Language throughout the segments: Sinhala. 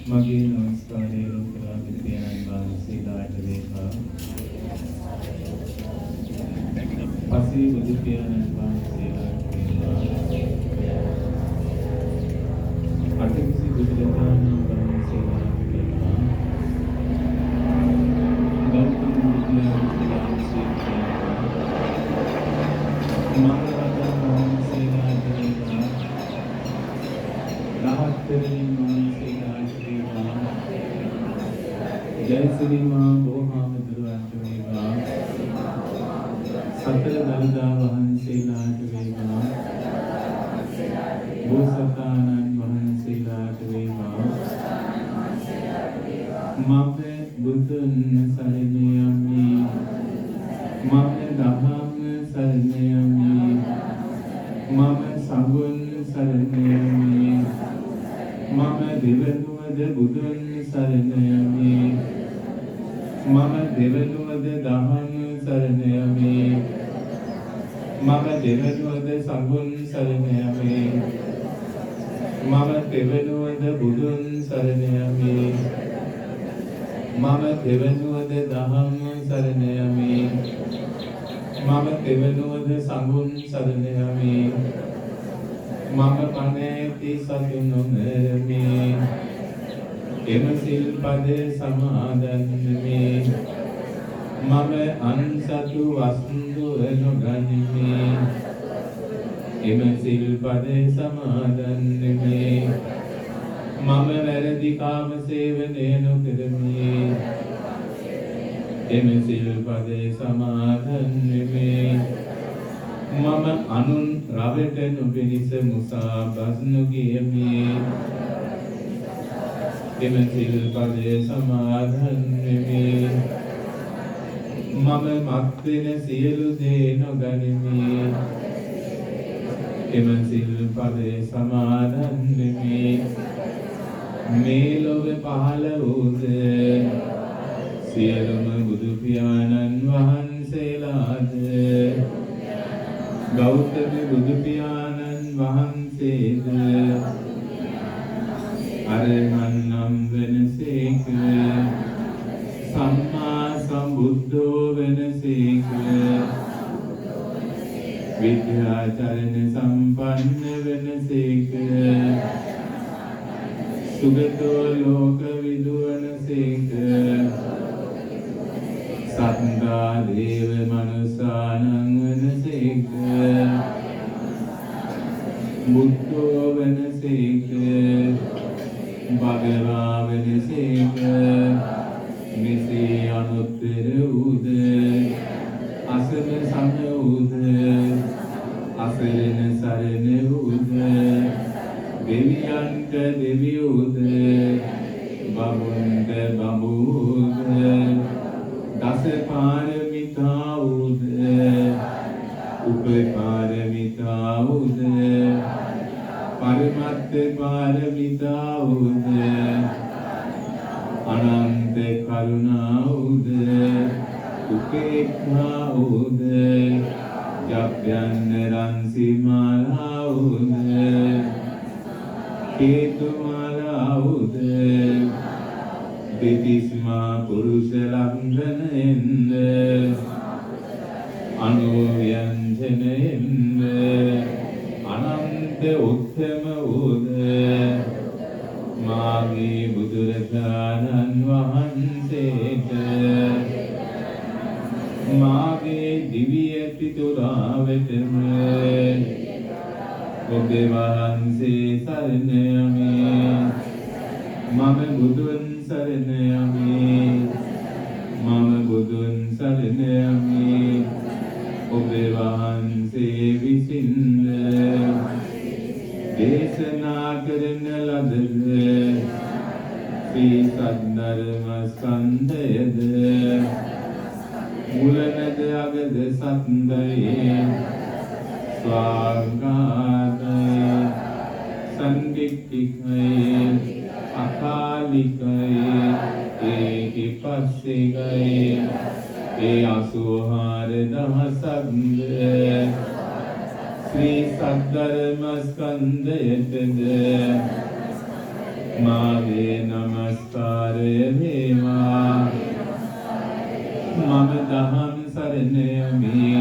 මගේ නමස්කාරය ලෝකලා විද්‍යානන් වහන්සේලාට වේවා. පසේ බුදු පියාණන් වහන්සේලාට වේවා. අතිවිසි බුදුරජාණන් වහන්සේලාට වේවා. ගෞතම බුදුරජාණන් වහන්සේලාට වේවා. මහරහතන් වහන්සේලාට වේවා. රහත් තෙරණින් වහන්සේලාට වේවා. ජයසිරි මා බෝධිසත්වයන්ට වේවා. සතර දළදා වහන්සේලාට වේවා. බෝසතාණන් වහන්සේලාට වේවා. මම බුදුන් සරණ යමි. මම දහම් සරණ යමි. මම සඟුන් සරණ යමි. මම දෙවනුවද බුදුන් සරණ යමි. මම දෙවනුවද දහම් සරණ යමි. මම දෙවනුවද සඟුන් සරණ යමි. මම දෙවනුවද බුදුන් සරණ යමි. මම දෙවනුවද දහම් සරණ යමි. මම දෙවනුවද සඟුන් සරණ යමි. මම පණ ඇති සතු නොමරමි. එම සිල්පද සමාදන් වෙමි. මම අන්සතු වස්තු නොගනිමි. එම සිල්පද සමාදන් වෙමි. මම වැරදි කාම සේවනය නොකරමි. එම සිල්පද සමාදන් වෙමි. මම අනුන් රවට නොපිනිස මුසාබස් නොගියමි. එම සිල්පද සමාදන් වෙමි. මම මත්වෙන සියලු දේ නොගනිමි. එම සිල්පද සමාදන් වෙමි. මේ ලොව පහළ වූද සියලුම බුදු පියාණන් වහන්සේලාද ගෞතම බුදු පියාණන් වහන්සේද අරහන් නම් වෙනසේක. සම්මා සම්බුද්ධෝ වෙනසේක. විද්‍යාචරණ සම්පන්න වෙනසේක. සුගතෝ ලෝක විදුවනසේක. සත්තා දේව මනුසානං වෙනසේක. බුද්ධෝ වෙනසේක. භගවා වෙනසේක. මෙසේ අනුත්තර වූද අසම සම වූද අසරණ සරණ වූද දෙවියන්ට දෙවියෝද බඹුන්ට බඹුද දස පාරමිතා වූද උපපාරමිතා වූද පරමත්ත පාරමිතා වූද අනන්ත කරුණා වූද උපේක්ඛා වූද ජප්යන්න රන්සි මාලා වූද හේතු මාලා වූද දෙතිස්මා පුරුෂ ලක්ෂණයෙන්ද අනුව්‍යංජනයෙන්ද අනන්ත උත්තම වූද මාගේ බුදුරජාණන් වහන්සේට මාගේ දිව්‍ය පිටුරාවටම ඔබ වහන්සේ සරණ යමි. මම බුදුන් සරණ යමි. මම බුදුන් සරණ යමි. ඔබ වහන්සේ විසින්ද දේශනා කරන ලද ශ්‍රී සද්ධර්ම ස්කන්ධයද මුලනද අගද සත්දයේ ස්වාගාතය සන්දික්ඛිකය අකාලිකය ඒකි පස්සිකය ඒ 84000ක්ද ශ්‍රී සද්ධර්ම ස්කන්ධයටද මාගේ නමස්කාරය වේවා මම දහම් සරණ යමි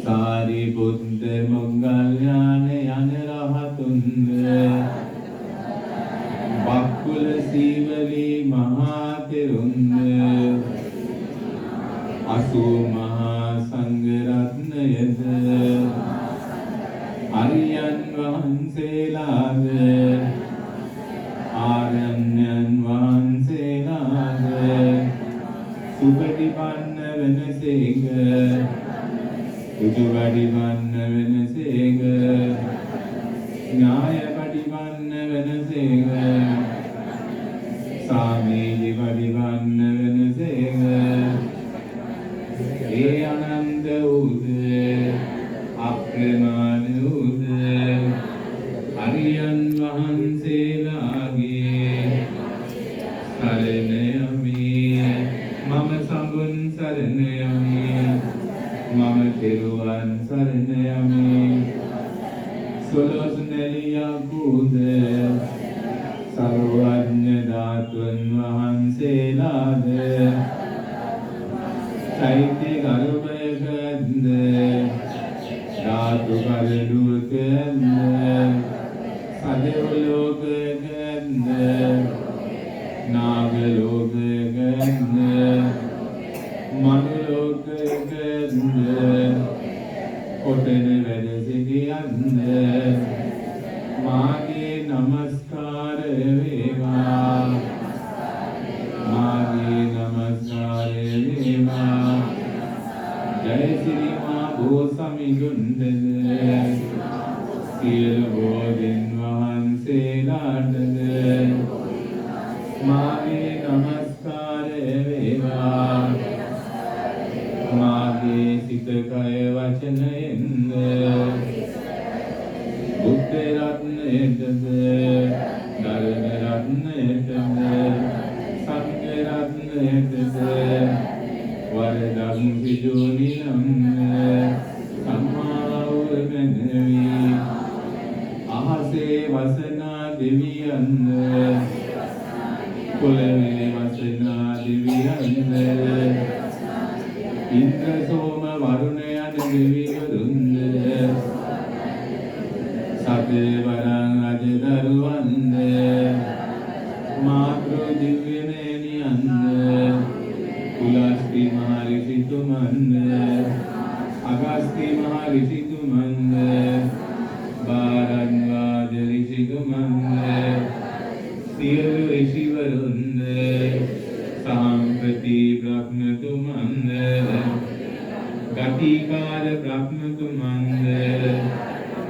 සාරිපුත්ත මොග්ගල්ලාන යන රහතුන්ද වක්කුල සීවලී මහා තෙරුන්ද අසූ මහා සංඝ රත්නයද අරියන් වහන්සේලාද ආරණ්‍යයන් වහන්සේලාද සුපටිපන්න වෙනසේක උජුපටිපන්න වෙනසේක ඥායපටිපන්න වෙනසේක සාමීචිපටිපන්න වෙනසේක ඒ අනන්ත වූද අප්‍රමාණ වූද අරියන් වහන්සේලාගේ සරණ යමි මම සඟුන් සරණ යමි මම තෙරුවන් සරණ යමි සොළොස් නැලියක් වූද සර්වඥ ධාතුන් වහන්සේලාද චෛත්‍ය ගර්භයකද ධාතු කලුකද සදෙව්ලෝකයකද නාග ලෝකයකද මනුලෝකයකද කොටන වැඩ සිටියන්ද මාගේ නමස්කාර වේවා මාගේ නමස්කාර වේවා ජය ශ්‍රී මා බෝසමිඳුන්ද සියලු බෝධීන් වහන්සේලාටද මාගේ නමස්කාර වේවා මාගේ සිත කය වචනයෙන්ද බුද්ධ රත්නයටද ධර්ම රත්නයටද සංඝ රත්නයටද වරදක් සිදු නිලම් සම්මා වූ මැනවි අහසේ වසනා දෙවියන්ද පොළවේ වසනා දෙවියන්ද ඉන්ද්‍ර සෝම වරුණ යන දෙවිවරුන්ද සතවරන් රජදරුවන්ද මාතෘ දිව්‍යමේනියන්ද කුලස්ති මහ ඍෂිතුමන්ද අගස්ති මහ ඍෂිතුමන්ද බාරන්වාද ඍෂිතුමන්ද සියලු ඍෂිවරුන්ද සාම්පති බ්‍රහ්මතුමන්ද ගතිකාල බ්‍රහ්මතුමන්ද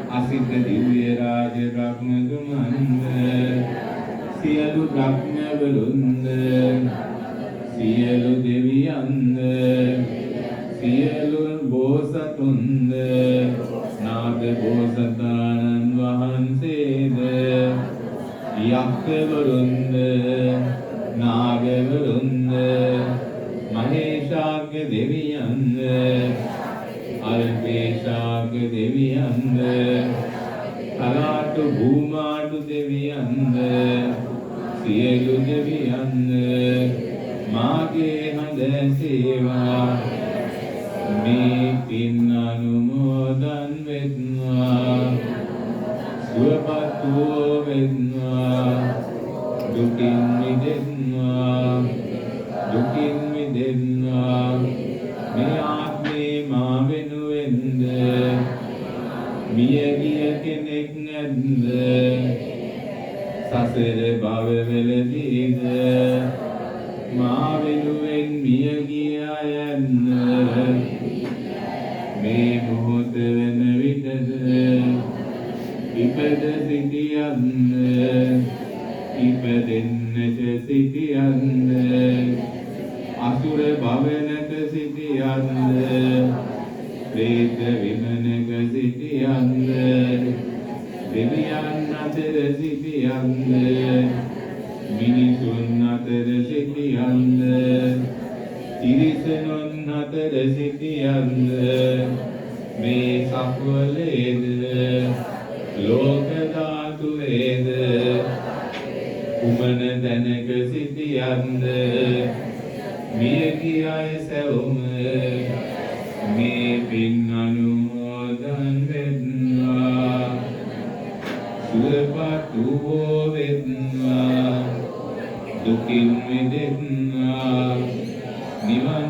අසිත දිව්‍ය රාජ බ්‍රහ්මතුමන්ද සියලු බ්‍රහ්මවරුන්ද සියලු දෙවියන්ද සියලු බෝසතුන්ද නාග බෝසතාණන් වහන්සේද යක්ෂවරුන්ද නාගවරුන්ද මහේශාක්‍ය දෙවියන්ද අල්පේශාක්‍ය දෙවියන්ද කලාටු භූමාටු දෙවියන්ද සියලු දෙවියන්ද මාගේ හඳ සේවා මේ පින් අනුමෝදන් වෙත්වා සුවපත් වූ වෙත්වා දුකින් මිදෙත්වා දුකින් මිදෙත්වා මේ ආත්මේ මා වෙනුවෙන්ද මිය ගිය කෙනෙක් නැද්ද සසර භවවලදීද මා වෙනුවෙන් මිය ගිය අයන්ද මේ මොහොත වෙන විටද ඉපද සිටියන්ද ඉපදෙන්නට සිටියන්ද අසුර භවනක සිටියන්ද ප්‍රේත විමනක සිටියන්ද දෙවියන් අතර සිටියන්ද මිනිසුන් අතර සිටියන්ද තිරිසනුන් අතර සිටියන්ද මේ සක්වලේද ලෝක ධාතුවේද කුමන තැනක සිටියන්ද මියගිය අය සැවොම මේ පින් අනුමෝදන් වෙත්වා සුවපත් වූ වෙත්වා දුකින් මිදෙත්වා නිවන්